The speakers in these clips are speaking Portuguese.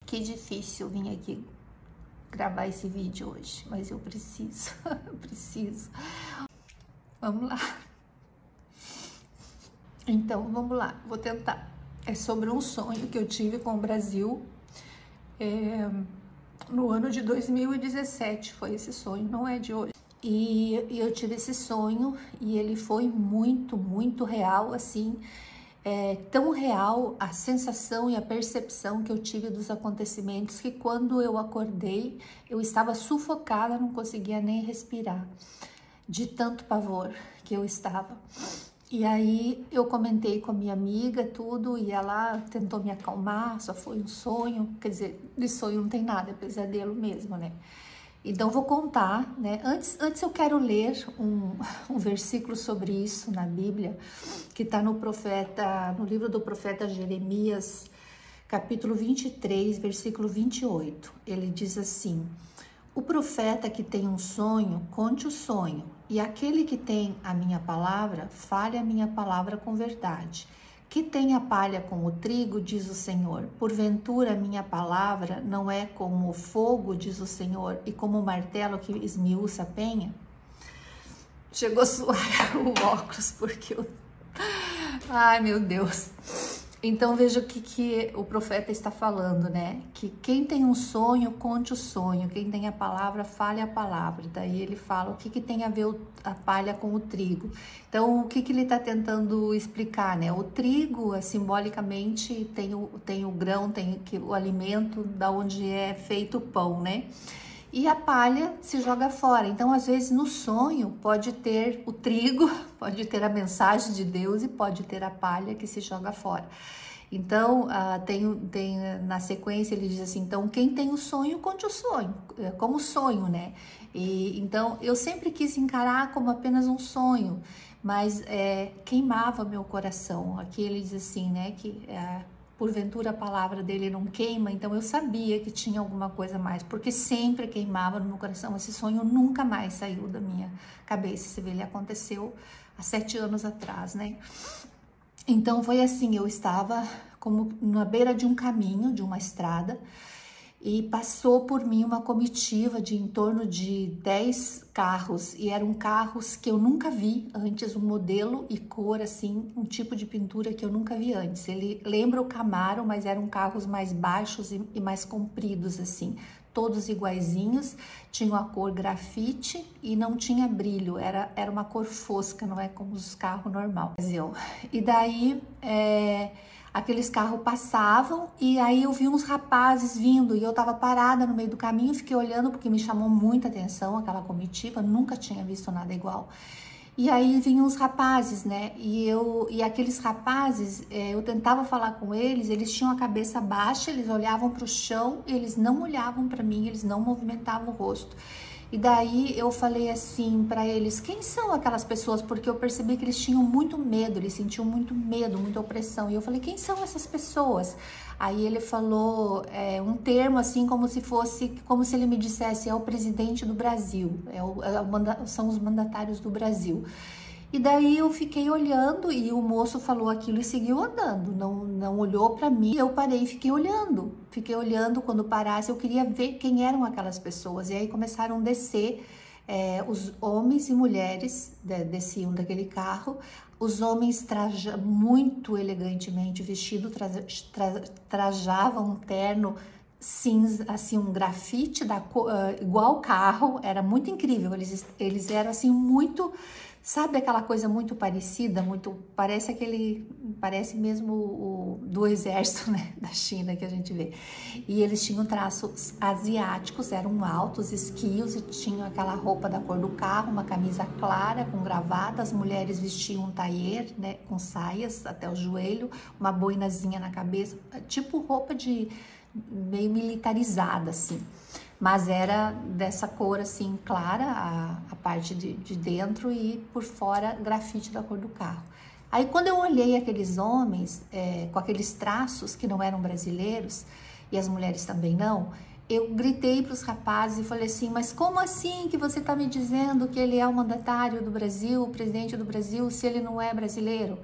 Que difícil vir aqui gravar esse vídeo hoje, mas eu preciso, eu preciso. Vamos lá. Então, vamos lá, vou tentar. É sobre um sonho que eu tive com o Brasil no ano de 2017, foi esse sonho, não é de hoje. E eu tive esse sonho e ele foi muito, muito real, assim, tão real a sensação e a percepção que eu tive dos acontecimentos que quando eu acordei, eu estava sufocada, não conseguia nem respirar, de tanto pavor que eu estava. E aí eu comentei com a minha amiga tudo e ela tentou me acalmar, só foi um sonho, quer dizer, de sonho não tem nada, é pesadelo mesmo, né? Então vou contar, né? Antes eu quero ler um versículo sobre isso na Bíblia, que está no livro do profeta Jeremias, capítulo 23, versículo 28. Ele diz assim: o profeta que tem um sonho, conte o sonho, e aquele que tem a minha palavra, fale a minha palavra com verdade. Que tem a palha com o trigo, diz o Senhor. Porventura, minha palavra não é como o fogo, diz o Senhor, e como o martelo que esmiuça a penha? Chegou a suar o óculos, porque eu... Ai, meu Deus. Então, veja o que o profeta está falando, né? Que quem tem um sonho, conte o sonho. Quem tem a palavra, fale a palavra. Daí ele fala o que tem a ver a palha com o trigo. Então, o que ele está tentando explicar, né? O trigo, simbolicamente, tem o grão, tem o alimento da onde é feito o pão, né? E a palha se joga fora. Então, às vezes, no sonho, pode ter o trigo, pode ter a mensagem de Deus e pode ter a palha que se joga fora. Então, na sequência, ele diz assim, então, quem tem o sonho, conte o sonho, como sonho, né? Então, eu sempre quis encarar como apenas um sonho, mas queimava meu coração. Aqui ele diz assim, né, que... porventura a palavra dele não queima, então eu sabia que tinha alguma coisa mais, porque sempre queimava no meu coração. Esse sonho nunca mais saiu da minha cabeça. Você vê, ele aconteceu há 7 anos atrás, né? Então foi assim, eu estava como na beira de um caminho, de uma estrada, e passou por mim uma comitiva de em torno de 10 carros, e eram carros que eu nunca vi antes, um modelo e cor, assim, um tipo de pintura que eu nunca vi antes. Ele lembra o Camaro, mas eram carros mais baixos e mais compridos, assim, todos iguaizinhos, tinham a cor grafite e não tinha brilho, era uma cor fosca, não é como os carros normal. E daí, aqueles carros passavam e aí eu vi uns rapazes vindo e eu tava parada no meio do caminho, fiquei olhando porque me chamou muita atenção aquela comitiva, nunca tinha visto nada igual. E aí vinham os rapazes, né? E aqueles rapazes, eu tentava falar com eles, eles tinham a cabeça baixa, eles olhavam para o chão, eles não olhavam para mim, eles não movimentavam o rosto. E daí eu falei assim para eles, quem são aquelas pessoas? Porque eu percebi que eles tinham muito medo, eles sentiam muito medo, muita opressão. E eu falei, quem são essas pessoas? Aí ele falou um termo assim como se ele me dissesse, é o presidente do Brasil, são os mandatários do Brasil. E daí eu fiquei olhando e o moço falou aquilo e seguiu andando, não olhou para mim. Eu parei e fiquei olhando, quando parasse eu queria ver quem eram aquelas pessoas. E aí começaram a descer, os homens e mulheres desciam daquele carro, os homens muito elegantemente vestidos, trajavam um terno cinza, assim, um grafite igual o carro, era muito incrível, eles eram assim muito... Sabe aquela coisa muito parecida, parece mesmo o do exército, né, da China que a gente vê. E eles tinham traços asiáticos, eram altos, esquios e tinham aquela roupa da cor do carro, uma camisa clara com gravata, as mulheres vestiam um tailleur, né, com saias até o joelho, uma boinazinha na cabeça, tipo roupa meio militarizada, assim. Mas era dessa cor assim clara, a parte de dentro e por fora grafite da cor do carro. Aí quando eu olhei aqueles homens com aqueles traços que não eram brasileiros e as mulheres também não, eu gritei para os rapazes e falei assim, mas como assim que você está me dizendo que ele é o mandatário do Brasil, o presidente do Brasil, se ele não é brasileiro?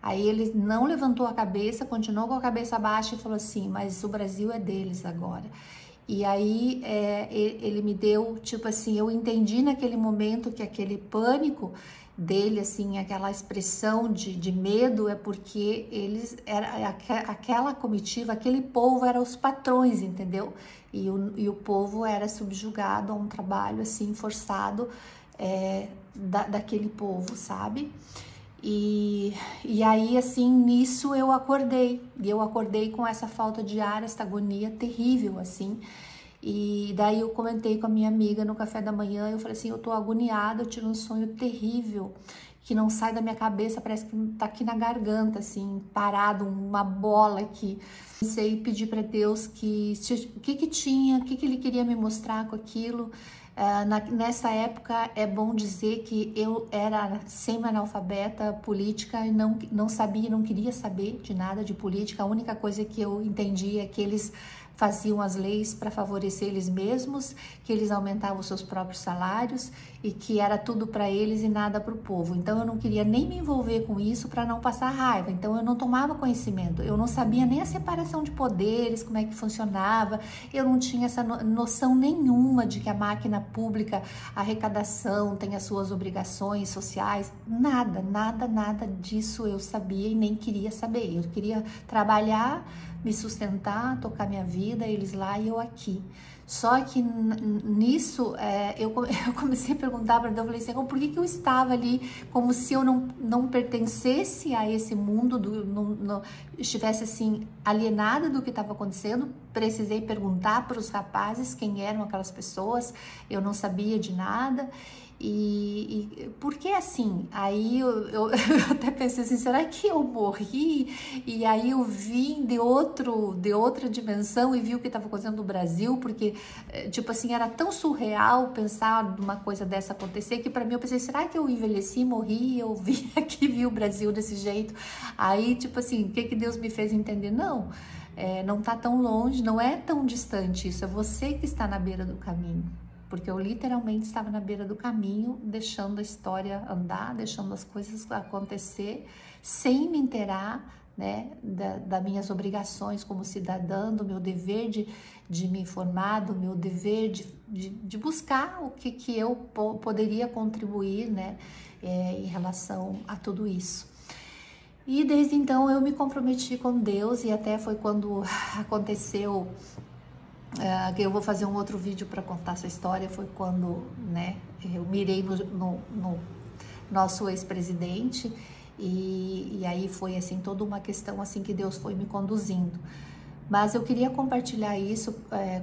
Aí ele não levantou a cabeça, continuou com a cabeça baixa e falou assim, mas o Brasil é deles agora. E aí ele me deu, tipo assim, eu entendi naquele momento que aquele pânico dele, assim, aquela expressão de medo é porque aquela comitiva, aquele povo era os patrões, entendeu? E o povo era subjugado a um trabalho, assim, forçado daquele povo, sabe? E aí, assim, nisso eu acordei. E eu acordei com essa falta de ar, essa agonia terrível, assim. E daí eu comentei com a minha amiga no café da manhã, eu falei assim, eu tô agoniada, eu tive um sonho terrível, que não sai da minha cabeça, parece que tá aqui na garganta, assim, parado, uma bola aqui. Comecei a pedir para Deus o que tinha, o que ele queria me mostrar com aquilo. Nessa época é bom dizer que eu era semi-analfabeta política e não sabia, não queria saber de nada de política. A única coisa que eu entendia é que eles faziam as leis para favorecer eles mesmos, que eles aumentavam os seus próprios salários e que era tudo para eles e nada para o povo. Então eu não queria nem me envolver com isso para não passar raiva. Então eu não tomava conhecimento, eu não sabia nem a separação de poderes, como é que funcionava, eu não tinha essa noção nenhuma de que a máquina pública, a arrecadação tem as suas obrigações sociais, nada disso eu sabia e nem queria saber. Eu queria trabalhar, me sustentar, tocar minha vida, eles lá e eu aqui. Só que nisso eu comecei a perguntar para Deus, eu falei assim, por que eu estava ali como se eu não pertencesse a esse mundo, estivesse assim alienada do que estava acontecendo. Precisei perguntar para os rapazes quem eram aquelas pessoas, eu não sabia de nada. E por que assim? Aí eu até pensei assim, será que eu morri? E aí eu vim de outra dimensão e vi o que estava acontecendo no Brasil, porque tipo assim, era tão surreal pensar numa coisa dessa acontecer, que para mim eu pensei, será que eu envelheci, morri, eu vim aqui, vi o Brasil desse jeito? Aí tipo assim, o que Deus me fez entender? Não, não tá tão longe, não é tão distante isso, é você que está na beira do caminho. Porque eu literalmente estava na beira do caminho, deixando a história andar, deixando as coisas acontecer, sem me inteirar, né, das minhas obrigações como cidadã, do meu dever de me informar, do meu dever de buscar o que eu poderia contribuir, né, em relação a tudo isso. E desde então eu me comprometi com Deus, e até foi quando aconteceu... que eu vou fazer um outro vídeo para contar essa história, foi quando, né, eu mirei no nosso ex-presidente e aí foi assim toda uma questão assim que Deus foi me conduzindo. Mas eu queria compartilhar isso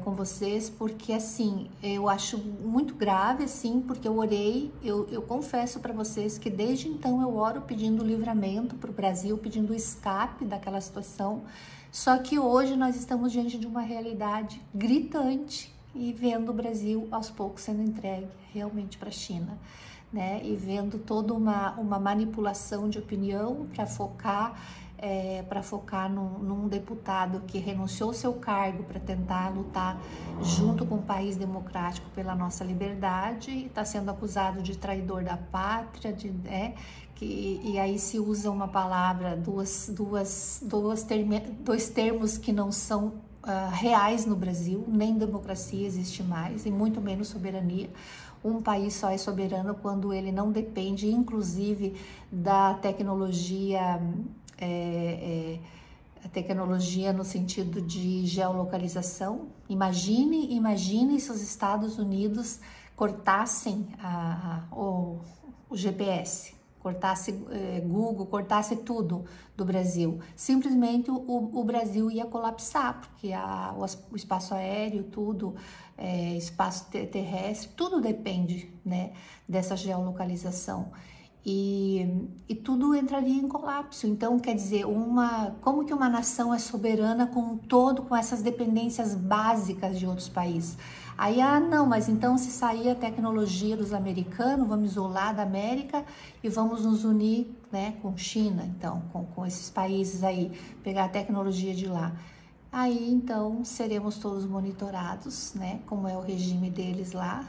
com vocês, porque assim, eu acho muito grave, assim, porque eu orei, eu confesso para vocês que desde então eu oro pedindo livramento para o Brasil, pedindo escape daquela situação. Só que hoje nós estamos diante de uma realidade gritante e vendo o Brasil aos poucos sendo entregue realmente para a China, né? E vendo toda uma manipulação de opinião para focar num deputado que renunciou ao seu cargo para tentar lutar junto com o país democrático pela nossa liberdade, está sendo acusado de traidor da pátria, e aí se usa uma palavra, dois termos que não são reais no Brasil. Nem democracia existe mais, e muito menos soberania. Um país só é soberano quando ele não depende, inclusive, da tecnologia, a tecnologia no sentido de geolocalização. Imagine se os Estados Unidos cortassem o GPS, cortasse Google, cortasse tudo do Brasil. Simplesmente o Brasil ia colapsar, porque o espaço aéreo, tudo, espaço terrestre, tudo depende, né, dessa geolocalização. E tudo entraria em colapso. Então, quer dizer, como que uma nação é soberana com essas dependências básicas de outros países? Aí, não, mas então se sair a tecnologia dos americanos, vamos isolar da América e vamos nos unir, né, com China, então, com esses países aí, pegar a tecnologia de lá. Aí, então, seremos todos monitorados, né, como é o regime deles lá.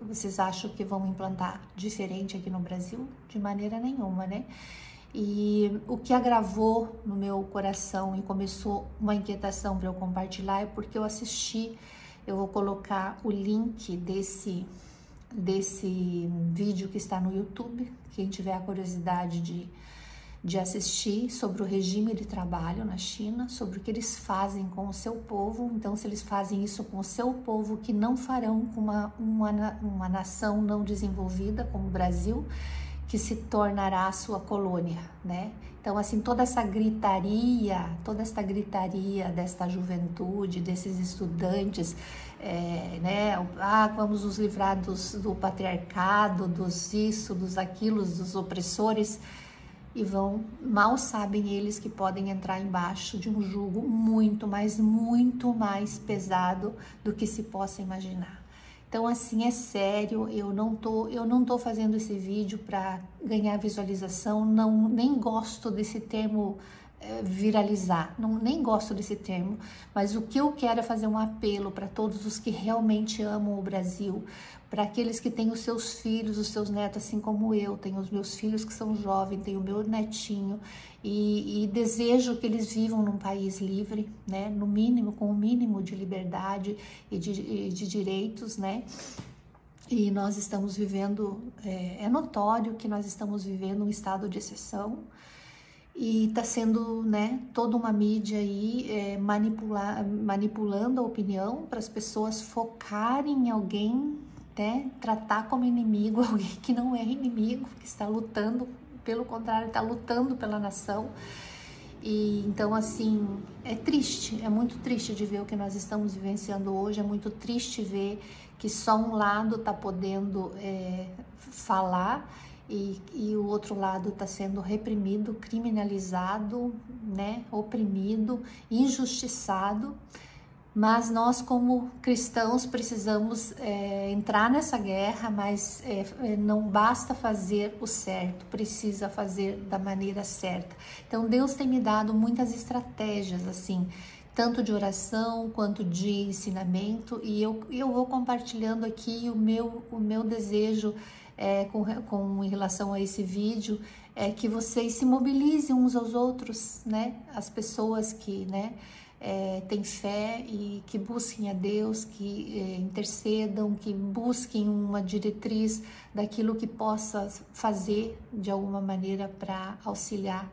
Vocês acham que vão implantar diferente aqui no Brasil? De maneira nenhuma, né? E o que agravou no meu coração e começou uma inquietação para eu compartilhar é porque eu assisti, eu vou colocar o link desse vídeo que está no YouTube, quem tiver a curiosidade de assistir, sobre o regime de trabalho na China, sobre o que eles fazem com o seu povo. Então, se eles fazem isso com o seu povo, que não farão com uma nação não desenvolvida como o Brasil, que se tornará a sua colônia, né? Então, assim, toda essa gritaria desta juventude, desses estudantes, né? Vamos nos livrar do patriarcado, dos aquilos, dos opressores, e mal sabem eles que podem entrar embaixo de um jugo muito mais pesado do que se possa imaginar. Então, assim, é sério, eu não tô fazendo esse vídeo para ganhar visualização, nem gosto desse termo viralizar, nem gosto desse termo, mas o que eu quero é fazer um apelo para todos os que realmente amam o Brasil, para aqueles que têm os seus filhos, os seus netos, assim como eu, tenho os meus filhos que são jovens, tenho o meu netinho, e desejo que eles vivam num país livre, né, no mínimo, com o mínimo de liberdade e de direitos, né. E nós estamos vivendo, é notório que nós estamos vivendo um estado de exceção, e está sendo, né, toda uma mídia aí manipulando a opinião para as pessoas focarem em alguém, né, tratar como inimigo alguém que não é inimigo, que está lutando, pelo contrário, está lutando pela nação. E então, assim, é triste, é muito triste de ver o que nós estamos vivenciando hoje, é muito triste ver que só um lado está podendo falar e o outro lado está sendo reprimido, criminalizado, né, oprimido, injustiçado. Mas nós, como cristãos, precisamos entrar nessa guerra, mas não basta fazer o certo, precisa fazer da maneira certa. Então, Deus tem me dado muitas estratégias, assim, tanto de oração quanto de ensinamento, e eu vou compartilhando aqui o meu desejo em relação a esse vídeo, é que vocês se mobilizem uns aos outros, né? As pessoas que, né, têm fé e que busquem a Deus, que intercedam, que busquem uma diretriz daquilo que possa fazer de alguma maneira para auxiliar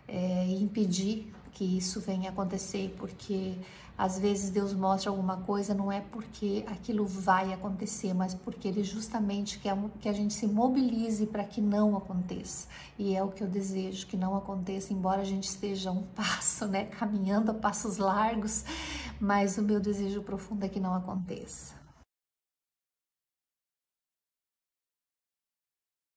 e impedir que isso venha acontecer, porque às vezes Deus mostra alguma coisa, não é porque aquilo vai acontecer, mas porque Ele justamente quer que a gente se mobilize para que não aconteça. E é o que eu desejo, que não aconteça, embora a gente esteja um passo, né, caminhando a passos largos, mas o meu desejo profundo é que não aconteça.